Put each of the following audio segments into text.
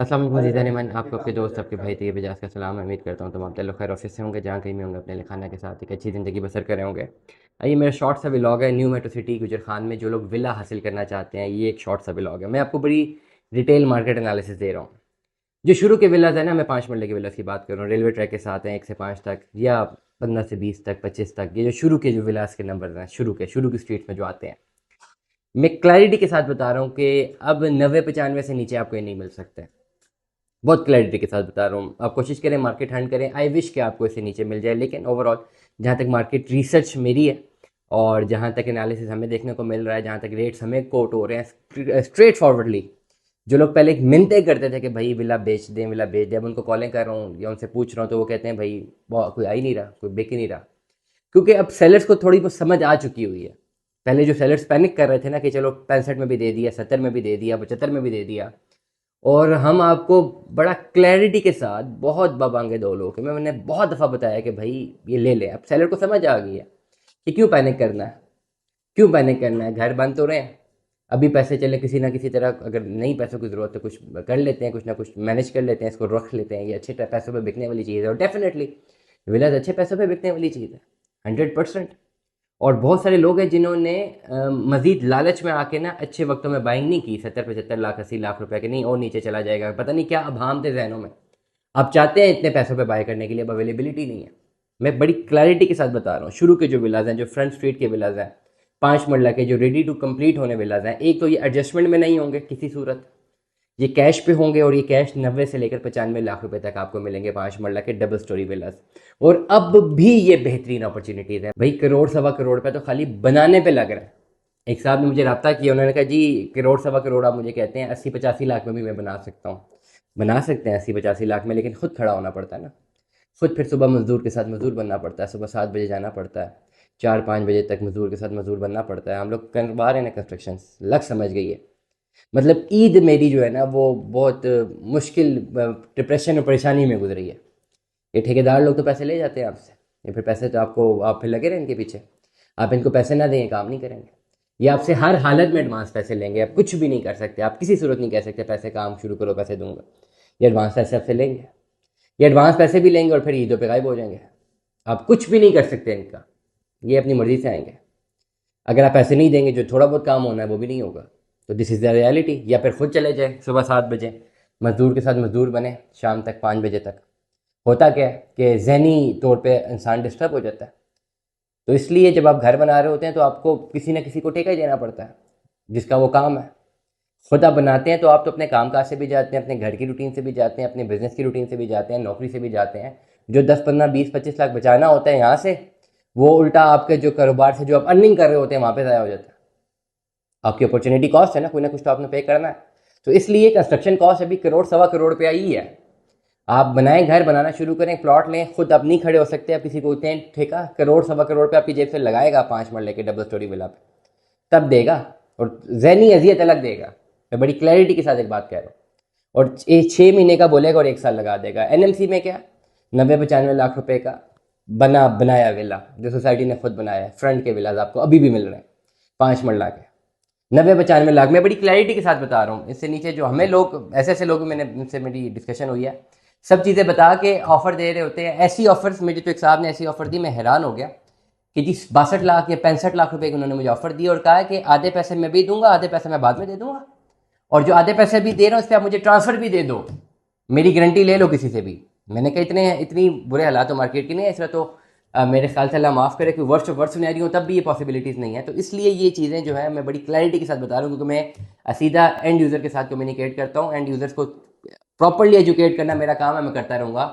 अस्सलाम वालेकुम अज़ीज़ान ईमान, आपको आपके दोस्त आपके भाई तैयब इजाज़ का सलाम। उम्मीद करता हूँ तमाम लोग खैर ऑफिस से होंगे, जहाँ कहीं भी होंगे अपने खाना के साथ एक अच्छी ज़िंदगी बसर कर रहे होंगे। ये मेरा शॉर्ट सा व्लॉग है न्यू मेट्रो सिटी गुजर खान में। जो लोग विला हासिल करना चाहते हैं, ये एक शॉर्ट सा व्लॉग है। मैं आपको बड़ी डिटेल मार्केट एनालिसिस दे रहा हूँ। जो शुरू के विलाज है ना, मैं 5 मरले के विलास की बात कर रहा हूँ, रेलवे ट्रैक के साथ हैं 1 से 5 तक, या 15 से 20 तक, 25 तक। ये जो शुरू के जो विलास के नंबर हैं, शुरू की स्ट्रीट में जो आते हैं, मैं क्लैरिटी के साथ बता रहा हूँ कि अब 90-95 से नीचे आपको ये नहीं मिल सकते। बहुत क्लैरिटी के साथ बता रहा हूँ। आप कोशिश करें, मार्केट हंट करें, आई विश कि आपको इससे नीचे मिल जाए। लेकिन ओवरऑल जहाँ तक मार्केट रिसर्च मेरी है और जहाँ तक एनालिसिस हमें देखने को मिल रहा है, जहाँ तक रेट्स हमें कोट हो रहे हैं स्ट्रेट फॉरवर्डली, जो लोग पहले मिन्नतें करते थे कि भाई विला बेच दें, विला बेच दें, अब उनको कॉलिंग कर रहा हूँ या उनसे पूछ रहा हूँ तो वो कहते हैं भाई कोई आ ही नहीं रहा, कोई बिक ही नहीं रहा। क्योंकि अब सेलर्स को थोड़ी बहुत समझ आ चुकी हुई है। पहले जो सेलर्स पैनिक कर रहे थे ना कि चलो 65 में भी दे दिया, 70 में भी दे दिया, 75 में भी दे दिया, और हम आपको बड़ा क्लैरिटी के साथ बहुत बबांगे दो लोग, मैंने बहुत दफ़ा बताया कि भाई ये ले लें। अब सेलर को समझ आ गई है कि क्यों पैनिक करना है, क्यों पैनिक करना है। घर बंद तो रहे हैं, अभी पैसे चले किसी ना किसी तरह, अगर नहीं पैसों की ज़रूरत तो कुछ कर लेते हैं, कुछ ना कुछ मैनेज कर लेते हैं, इसको रख लेते हैं। ये अच्छे पैसों पे बिकने वाली चीज़ है, और डेफिनेटली विलाज अच्छे पैसों पे बिकने वाली चीज़ है, 100%। और बहुत सारे लोग हैं जिन्होंने मज़ीद लालच में आके ना अच्छे वक्तों में बाइंग नहीं की, 70-75 लाख 80 लाख रुपए के, नहीं और नीचे चला जाएगा, पता नहीं क्या अभाम थे जहनों में। आप चाहते हैं इतने पैसों पे बाय करने के लिए, अब अवेलेबिलिटी नहीं है। मैं बड़ी क्लैरिटी के साथ बता रहा हूँ, शुरू के जो विलाज हैं, जो फ्रंट स्ट्रीट के विलाज हैं, 5 मरला के जो रेडी टू कंप्लीट होने विलाज हैं, एक तो ये एडजस्टमेंट में नहीं होंगे किसी सूरत, ये कैश पे होंगे, और ये कैश 90 से लेकर 95 लाख रुपए तक आपको मिलेंगे 5 मरला के डबल स्टोरी विलास। और अब भी ये बेहतरीन अपॉर्चुनिटीज़ है भाई। करोड़ सवा करोड़ रुपए तो खाली बनाने पे लग रहा है। एक साहब ने मुझे रब्ता किया, उन्होंने कहा जी करोड़ सवा करोड़ आप मुझे कहते हैं, 80-85 लाख में भी मैं बना सकता हूँ। बना सकते हैं 80-85 लाख में, लेकिन खुद खड़ा होना पड़ता है ना। खुद फिर सुबह मजदूर के साथ मजदूर बनना पड़ता है, सुबह 7 बजे जाना पड़ता है, 4-5 बजे तक मजदूर के साथ मजदूर बनना पड़ता है। हम लोग करवा रहे हैं ना कंस्ट्रक्शन, लग समझ गई है। मतलब ईद मेरी जो है ना वो बहुत मुश्किल डिप्रेशन और परेशानी में गुजरी है। ये ठेकेदार लोग तो पैसे ले जाते हैं आपसे, या फिर पैसे तो आपको, आप फिर लगे रहें इनके पीछे। आप इनको पैसे ना दें काम नहीं करेंगे। ये आपसे हर हालत में एडवांस पैसे लेंगे, आप कुछ भी नहीं कर सकते, आप किसी सूरत नहीं कह सकते पैसे काम शुरू करो पैसे दूंगा। ये एडवांस पैसे आपसे लेंगे, ये एडवांस पैसे भी लेंगे और फिर ईदों पे गायब हो जाएंगे। आप कुछ भी नहीं कर सकते इनका, ये अपनी मर्जी से आएंगे। अगर आप पैसे नहीं देंगे, जो थोड़ा बहुत काम होना है वो भी नहीं होगा। तो दिस इज़ द रियलिटी। या फिर खुद चले जाए सुबह 7 बजे, मजदूर के साथ मजदूर बने शाम तक 5 बजे तक। होता क्या है कि जहनी तौर पे इंसान डिस्टर्ब हो जाता है। तो इसलिए जब आप घर बना रहे होते हैं तो आपको किसी ना किसी को ठेका ही देना पड़ता है, जिसका वो काम है। खुद आप बनाते हैं तो आप तो अपने काम काज से भी जाते हैं, अपने घर की रूटीन से भी जाते हैं, अपने बिजनेस की रूटीन से भी जाते हैं, नौकरी से भी जाते हैं। जो 10-15-20-25 लाख बचाना होता है यहाँ से, वो उल्टा आपके जो कारोबार से जो आप अर्निंग कर रहे होते हैं वहाँ पे ज़ाया हो जाता है। आपकी अपॉर्चुनिटी कॉस्ट है ना, कोई ना कुछ तो आपने पे करना है। तो इसलिए कंस्ट्रक्शन कॉस्ट अभी करोड़ सवा करोड़ रुपया ही है। आप बनाएं, घर बनाना शुरू करें, प्लॉट लें, खुद आप नहीं खड़े हो सकते, आप किसी को दें ठेका, करोड़ सवा करोड़ रुपये आपकी जेब से लगाएगा 5 मरले के डबल स्टोरी विला पे, तब देगा। और जहनी अजियत अलग देगा। मैं बड़ी क्लैरिटी के साथ एक बात कह रहा हूँ। और 6 महीने का बोलेगा और 1 साल लगा देगा। एनएमसी में क्या, 90-95 लाख रुपए का बनाया विला, जो सोसाइटी ने खुद बनाया है, फ्रंट के विलाज आपको अभी भी मिल रहे हैं 5 मरला के 90-95 लाख। मैं बड़ी क्लैरिटी के साथ बता रहा हूँ। इससे नीचे जो हमें लोग, ऐसे ऐसे लोग, मैंने उनसे मेरी डिस्कशन हुई है, सब चीज़ें बता के ऑफर दे रहे होते हैं। ऐसी ऑफर्स, मुझे तो एक साहब ने ऐसी ऑफर दी, मैं हैरान हो गया कि जी 62 लाख या 65 लाख रुपए की उन्होंने मुझे ऑफर दी और कहा है कि आधे पैसे मैं भी दूंगा, आधे पैसे मैं बाद में दे दूंगा, और जो आधे पैसे भी दे रहा हूँ इस पर आप मुझे ट्रांसफर भी दे दो, मेरी गारंटी ले लो किसी से भी। मैंने कहा इतनी बुरे हालात तो मार्केट की नहीं है, इसलिए तो मेरे ख्याल से अल्लाह माफ़ करे कि वर्स्ट वर्स्ट सुनहरी हो तब भी ये पॉसिबिलिटीज़ नहीं है। तो इसलिए ये चीज़ें जो है मैं बड़ी क्लैरिटी के साथ बता रहा हूँ, क्योंकि मैं सीधा एंड यूज़र के साथ कम्युनिकेट करता हूँ। एंड यूज़र्स को प्रॉपरली एजुकेट करना मेरा काम है, मैं करता रहूँगा।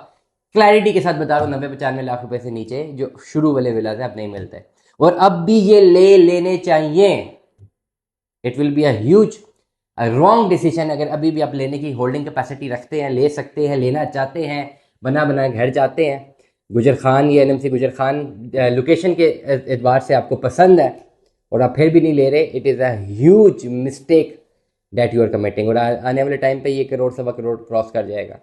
क्लैरिटी के साथ बता रहा हूँ, 90-95 लाख रुपए से नीचे जो शुरू वाले विलाज हैं अब नहीं मिलते, और अब भी ये लेने चाहिए। It will be a huge wrong decision अगर अभी भी आप लेने की होल्डिंग कैपेसिटी रखते हैं, ले सकते हैं, लेना चाहते हैं, बना बनाए घर चाहते हैं। गुजर खान, ये एनएमसी गुजर खान लोकेशन के एतबार से आपको पसंद है और आप फिर भी नहीं ले रहे, it is a huge mistake that you are committing. और आने वाले टाइम पे ये करोड़ सवा करोड़ क्रॉस कर जाएगा।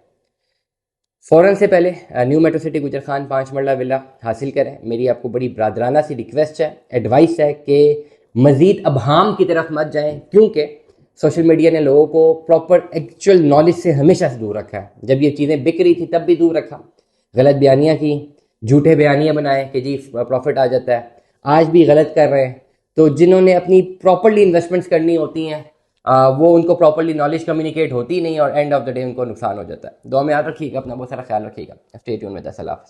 फ़ौरन से पहले न्यू मेट्रो सिटी गुजर खान 5 मरला विला हासिल करें। मेरी आपको बड़ी ब्रादराना सी रिक्वेस्ट है, एडवाइस है कि मज़ीद अबहाम की तरफ मत जाएं, क्योंकि सोशल मीडिया ने लोगों को प्रॉपर एक्चुअल नॉलेज से हमेशा से दूर रखा है। जब ये चीज़ें बिक रही थी तब भी दूर रखा, गलत बयानियाँ की, झूठे बयानियाँ बनाए कि जी प्रॉफिट आ जाता है, आज भी गलत कर रहे हैं। तो जिन्होंने अपनी प्रॉपरली इन्वेस्टमेंट्स करनी होती हैं वो उनको प्रॉपरली नॉलेज कम्युनिकेट होती नहीं और एंड ऑफ द डे उनको नुकसान हो जाता है। दुआ में याद रखिएगा, अपना बहुत सारा ख्याल रखिएगा। Stay tune with us. अल्लाह हाफ़िज़।